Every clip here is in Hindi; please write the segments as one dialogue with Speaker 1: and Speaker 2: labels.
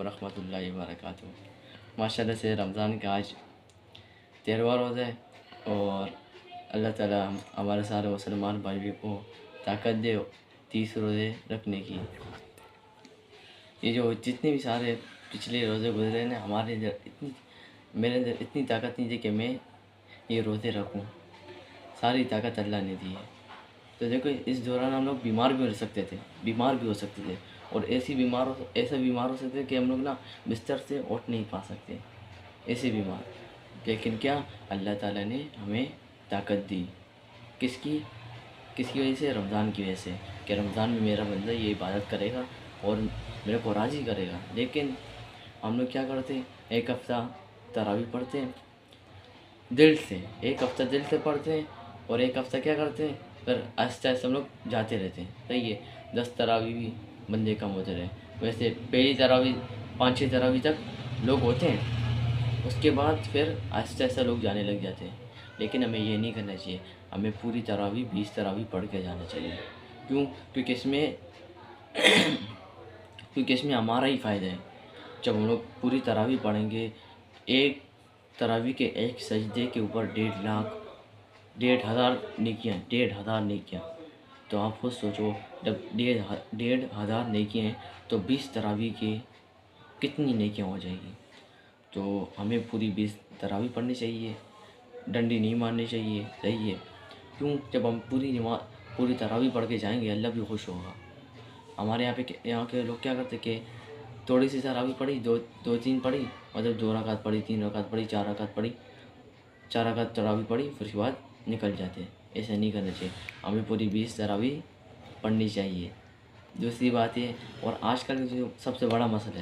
Speaker 1: वरहमतुल्लाहि वबरकातुहू। माशाल्लाह से रमज़ान का आज 13वां रोज़ा है और अल्लाह ताला हमारे सारे मुसलमान भाइयों को ताकत दे 30 रोज़े रखने की। ये जो जितने भी सारे पिछले रोज़े गुजरे ना, हमारे अंदर इतनी मेरे अंदर इतनी ताकत नहीं थी कि मैं ये रोज़े रखूं। सारी ताकत अल्लाह ने दी है। तो देखो, इस दौरान हम लोग बीमार भी हो सकते थे, बीमार भी हो सकते थे और ऐसे बीमार हो सकते थे कि हम लोग ना बिस्तर से उठ नहीं पा सकते, ऐसे बीमार। लेकिन क्या, अल्लाह ताला ने हमें ताकत दी। किसकी किसकी वजह से? रमज़ान की वजह से, कि रमज़ान में मेरा बंदा ये इबादत करेगा और मेरे को राज़ी करेगा। लेकिन हम लोग क्या करते हैं, एक हफ़्ता तरावी पढ़ते हैं दिल से, एक हफ़्ता दिल से पढ़ते हैं और एक हफ़्ता क्या करते हैं, फिर आहिस्ता आहिस्ता हम लोग जाते रहते हैं। सही है, 10 तरावी भी बंदे कम होते रहे। वैसे पहली तरावी 5-6 तरावी तक लोग होते हैं, उसके बाद फिर आहिस्ता आहिस्ता लोग जाने लग जाते हैं। लेकिन हमें ये नहीं करना चाहिए, हमें पूरी तरावी 20 तरावी पढ़ के जाना चाहिए। क्यों? क्योंकि इसमें हमारा ही फ़ायदा है। जब हम लोग पूरी तरावी पढ़ेंगे, एक तरावी के एक सजदे के ऊपर 1,500 नेकियाँ। तो आप खुद सोचो, जब 1,500 नेकियाँ हैं तो 20 तरावी के कितनी नेकियाँ हो जाएगी। तो हमें पूरी 20 तरावी पढ़नी चाहिए, डंडी नहीं मारनी चाहिए। सही है। क्यों? जब हम पूरी तरावी पढ़ के जाएंगे, अल्लाह भी खुश होगा। हमारे यहाँ के लोग क्या करते कि थोड़ी सी तरावी पढ़ी, दो तीन पढ़ी, मतलब 2 रकात पढ़ी, 3 रकात पढ़ी, 4 रकात पढ़ी, 4 रकात तरावी पढ़ी, फिर उसके बाद निकल जाते। ऐसा नहीं करना चाहिए, हमें पूरी 20 तरावी पढ़नी चाहिए। दूसरी बात ये, और आजकल जो सबसे बड़ा मसला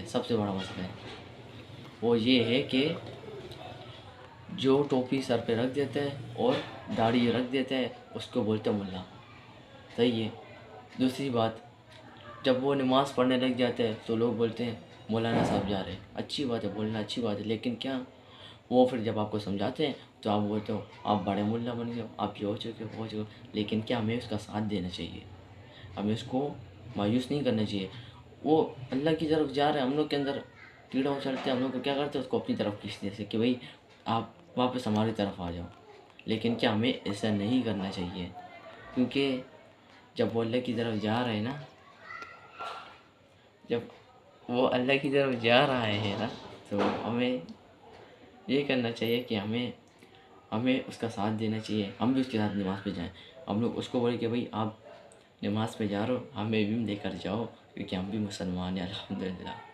Speaker 1: है वो ये है कि जो टोपी सर पे रख देता है और दाढ़ी रख देता है, उसको बोलते हैं मुल्ला। सही है। दूसरी बात, जब वो नमाज़ पढ़ने लग जाते हैं तो लोग बोलते हैं मौलाना साहब जा रहे हैं। अच्छी बात है, बोलना अच्छी बात है, लेकिन क्या, वो फिर जब आपको समझाते हैं तो आप बोलते हो आप बड़े मुल्ला बन गए हो, आप ये हो चुके हो। लेकिन क्या, हमें उसका साथ देना चाहिए, हमें उसको मायूस नहीं करना चाहिए। वो अल्लाह की तरफ जा रहे हैं, हम लोग के अंदर कीड़ा उछलते हैं, हम लोग को क्या करते हैं, उसको अपनी तरफ खींचते हैं कि भाई आप वापस हमारी तरफ आ जाओ। लेकिन क्या, हमें ऐसा नहीं करना चाहिए। क्योंकि जब वो अल्लाह की तरफ जा रहे हैं ना, जब वो अल्लाह की तरफ जा रहा है ना, तो हमें ये करना चाहिए कि हमें उसका साथ देना चाहिए। हम भी उसके साथ नमाज़ पे जाएं। हम लोग उसको बोले कि भाई आप नमाज़ पे जा रहे हो, हमें भी लेकर जाओ, क्योंकि हम भी मुसलमान हैं अल्हम्दुलिल्लाह।